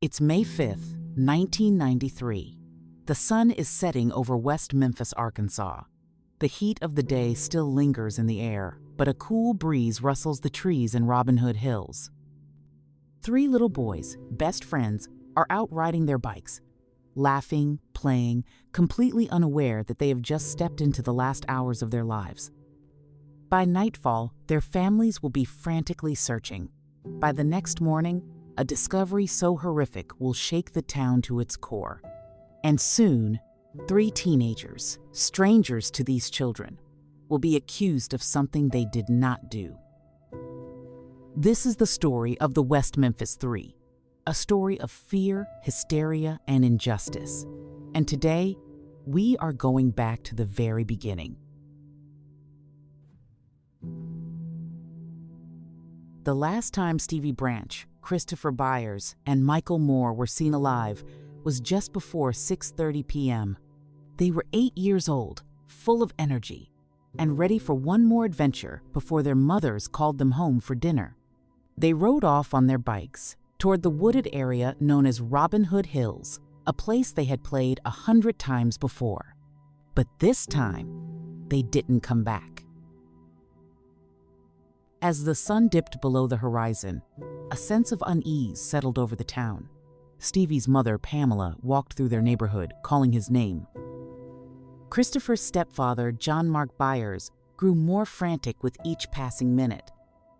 It's May 5th, 1993. The sun is setting over West Memphis, Arkansas. The heat of the day still lingers in the air, but a cool breeze rustles the trees in Robin Hood Hills. Three little boys, best friends, are out riding their bikes, laughing, playing, completely unaware that they have just stepped into the last hours of their lives. By nightfall, their families will be frantically searching. By the next morning, a discovery so horrific will shake the town to its core. And soon, three teenagers, strangers to these children, will be accused of something they did not do. This is the story of the West Memphis Three, a story of fear, hysteria, and injustice. And today, we are going back to the very beginning. The last time Stevie Branch, Christopher Byers, and Michael Moore were seen alive was just before 6:30 p.m. They were 8 years old, full of energy, and ready for one more adventure before their mothers called them home for dinner. They rode off on their bikes toward the wooded area known as Robin Hood Hills, a place they had played 100 times before. But this time, they didn't come back. As the sun dipped below the horizon, a sense of unease settled over the town. Stevie's mother, Pamela, walked through their neighborhood, calling his name. Christopher's stepfather, John Mark Byers, grew more frantic with each passing minute.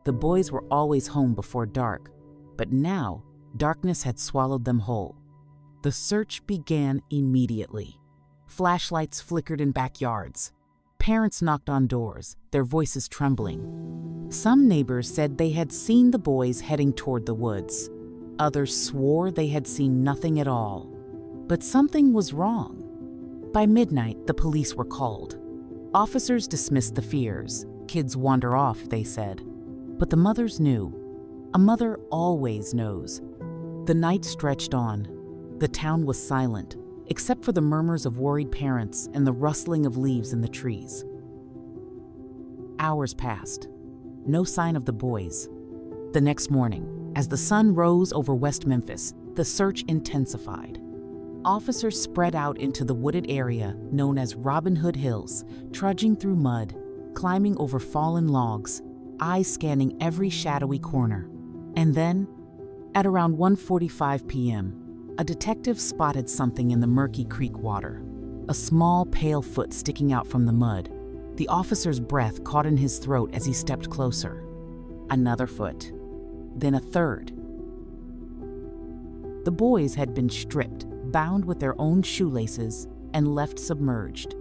The boys were always home before dark, but now darkness had swallowed them whole. The search began immediately. Flashlights flickered in backyards. Parents knocked on doors, their voices trembling. Some neighbors said they had seen the boys heading toward the woods. Others swore they had seen nothing at all. But something was wrong. By midnight, the police were called. Officers dismissed the fears. Kids wander off, they said. But the mothers knew. A mother always knows. The night stretched on. The town was silent, except for the murmurs of worried parents and the rustling of leaves in the trees. Hours passed. No sign of the boys. The next morning, as the sun rose over West Memphis, the search intensified. Officers spread out into the wooded area known as Robin Hood Hills, trudging through mud, climbing over fallen logs, eyes scanning every shadowy corner. And then, at around 1:45 p.m., a detective spotted something in the murky creek water, a small, pale foot sticking out from the mud. The officer's breath caught in his throat as he stepped closer. Another foot, then a third. The boys had been stripped, bound with their own shoelaces, and left submerged.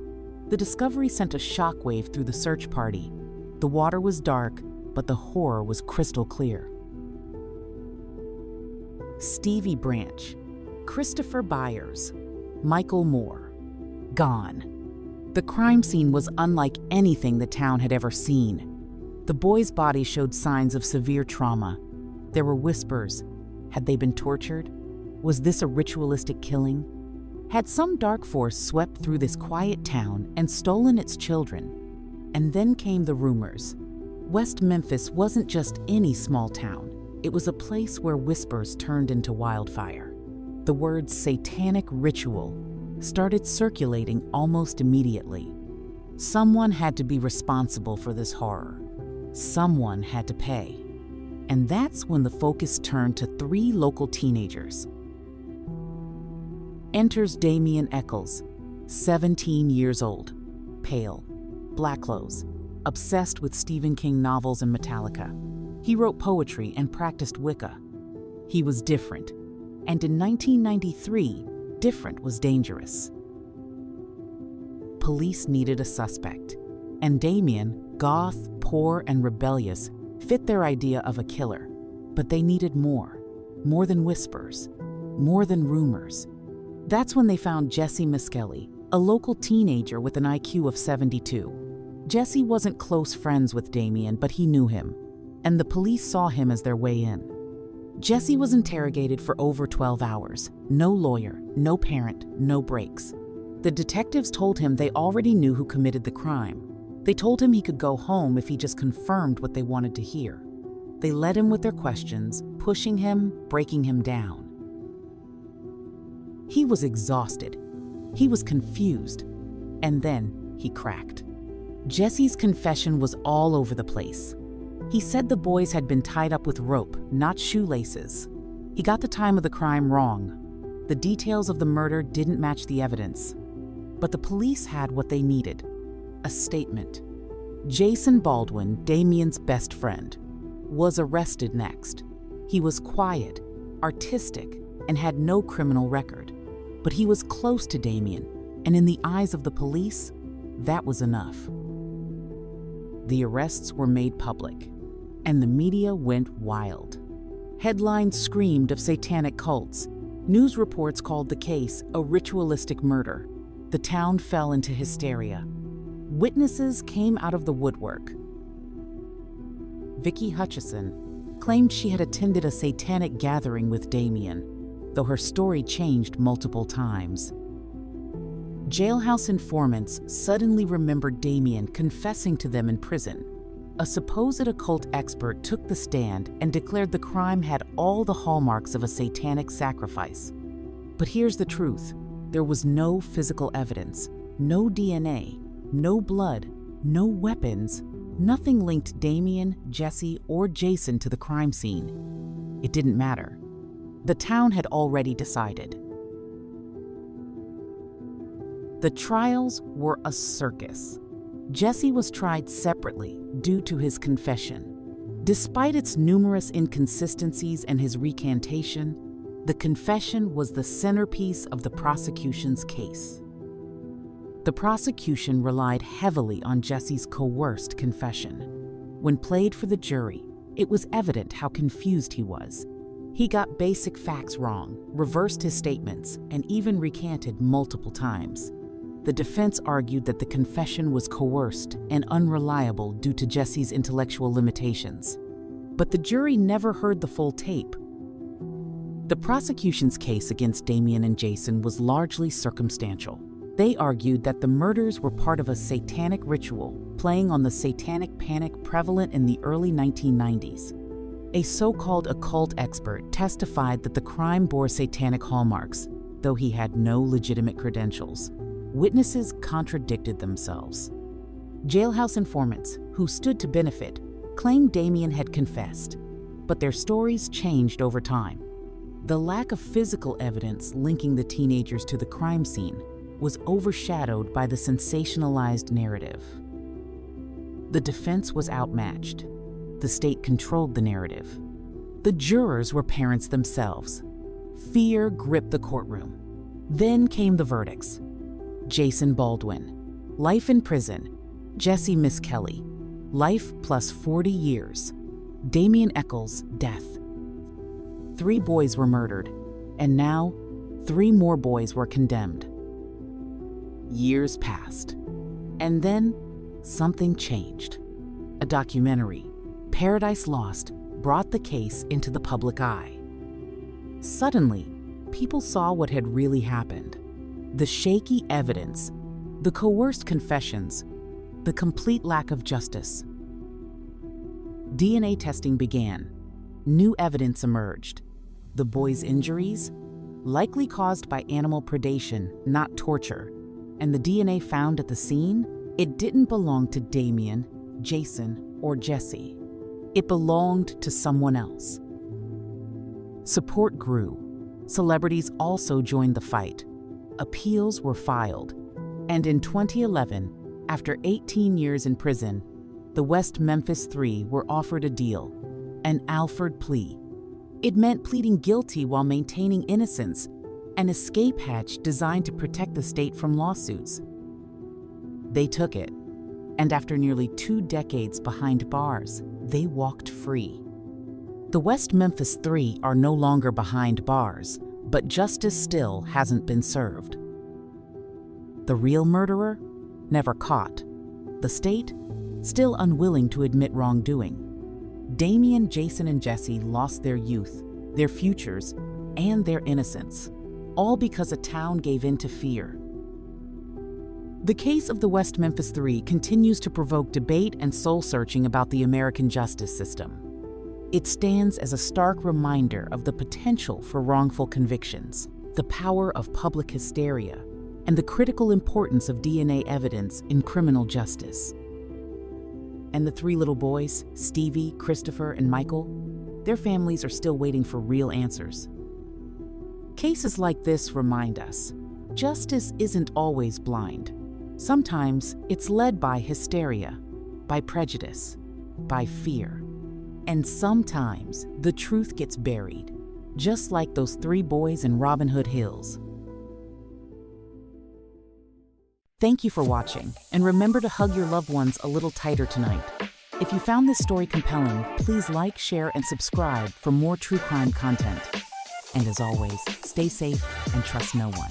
The discovery sent a shockwave through the search party. The water was dark, but the horror was crystal clear. Stevie Branch, Christopher Byers, Michael Moore, gone. The crime scene was unlike anything the town had ever seen. The boys' bodies showed signs of severe trauma. There were whispers. Had they been tortured? Was this a ritualistic killing? Had some dark force swept through this quiet town and stolen its children? And then came the rumors. West Memphis wasn't just any small town. It was a place where whispers turned into wildfire. The word satanic ritual started circulating almost immediately. Someone had to be responsible for this horror. Someone had to pay. And that's when the focus turned to three local teenagers. Enters Damien Echols, 17 years old, pale, black clothes, obsessed with Stephen King novels and Metallica. He wrote poetry and practiced Wicca. He was different, and in 1993, different was dangerous. Police needed a suspect, and Damien, goth, poor, and rebellious, fit their idea of a killer. But they needed more than whispers, more than rumors. That's when they found Jessie Misskelley, a local teenager with an IQ of 72. Jessie wasn't close friends with Damien, but he knew him, and the police saw him as their way in. Jessie was interrogated for over 12 hours. No lawyer, no parent, no breaks. The detectives told him they already knew who committed the crime. They told him he could go home if he just confirmed what they wanted to hear. They led him with their questions, pushing him, breaking him down. He was exhausted. He was confused. And then he cracked. Jesse's confession was all over the place. He said the boys had been tied up with rope, not shoelaces. He got the time of the crime wrong. The details of the murder didn't match the evidence. But the police had what they needed: a statement. Jason Baldwin, Damien's best friend, was arrested next. He was quiet, artistic, and had no criminal record. But he was close to Damien, and in the eyes of the police, that was enough. The arrests were made public, and the media went wild. Headlines screamed of satanic cults. News reports called the case a ritualistic murder. The town fell into hysteria. Witnesses came out of the woodwork. Vicky Hutchison claimed she had attended a satanic gathering with Damien, though her story changed multiple times. Jailhouse informants suddenly remembered Damien confessing to them in prison. A supposed occult expert took the stand and declared the crime had all the hallmarks of a satanic sacrifice. But here's the truth: there was no physical evidence, no DNA, no blood, no weapons. Nothing linked Damien, Jessie, or Jason to the crime scene. It didn't matter. The town had already decided. The trials were a circus. Jessie was tried separately due to his confession. Despite its numerous inconsistencies and his recantation, the confession was the centerpiece of the prosecution's case. The prosecution relied heavily on Jessie's coerced confession. When played for the jury, it was evident how confused he was. He got basic facts wrong, reversed his statements, and even recanted multiple times. The defense argued that the confession was coerced and unreliable due to Jessie's intellectual limitations. But the jury never heard the full tape. The prosecution's case against Damien and Jason was largely circumstantial. They argued that the murders were part of a satanic ritual playing on the Satanic Panic prevalent in the early 1990s. A so-called occult expert testified that the crime bore satanic hallmarks, though he had no legitimate credentials. Witnesses contradicted themselves. Jailhouse informants, who stood to benefit, claimed Damien had confessed, but their stories changed over time. The lack of physical evidence linking the teenagers to the crime scene was overshadowed by the sensationalized narrative. The defense was outmatched. The state controlled the narrative. The jurors were parents themselves. Fear gripped the courtroom. Then came the verdicts. Jason Baldwin, life in prison. Jessie Misskelley, life plus 40 years. Damien Echols, death. 3 boys were murdered, and now 3 more boys were condemned. Years passed, and then something changed. A documentary, Paradise Lost, brought the case into the public eye. Suddenly, people saw what had really happened. The shaky evidence, the coerced confessions, the complete lack of justice. DNA testing began. New evidence emerged. The boys' injuries, likely caused by animal predation, not torture. And the DNA found at the scene, it didn't belong to Damien, Jason, or Jessie. It belonged to someone else. Support grew. Celebrities also joined the fight. Appeals were filed. And in 2011, after 18 years in prison, the West Memphis 3 were offered a deal, an Alford plea. It meant pleading guilty while maintaining innocence, an escape hatch designed to protect the state from lawsuits. They took it, and after nearly 2 decades behind bars, they walked free. The West Memphis 3 are no longer behind bars, but justice still hasn't been served. The real murderer? Never caught. The state? Still unwilling to admit wrongdoing. Damien, Jason, and Jessie lost their youth, their futures, and their innocence, all because a town gave in to fear. The case of the West Memphis 3 continues to provoke debate and soul-searching about the American justice system. It stands as a stark reminder of the potential for wrongful convictions, the the power of public hysteria, and the critical importance of DNA evidence in criminal justice. And the three little boys, Stevie, Christopher, and Michael, their families are still waiting for real answers. Cases like this remind us, justice isn't always blind. Sometimes it's led by hysteria, by prejudice, by fear. And sometimes the truth gets buried, just like those three boys in Robin Hood Hills. Thank you for watching, and remember to hug your loved ones a little tighter tonight. If you found this story compelling, please like, share, and subscribe for more true crime content. And as always, stay safe and trust no one.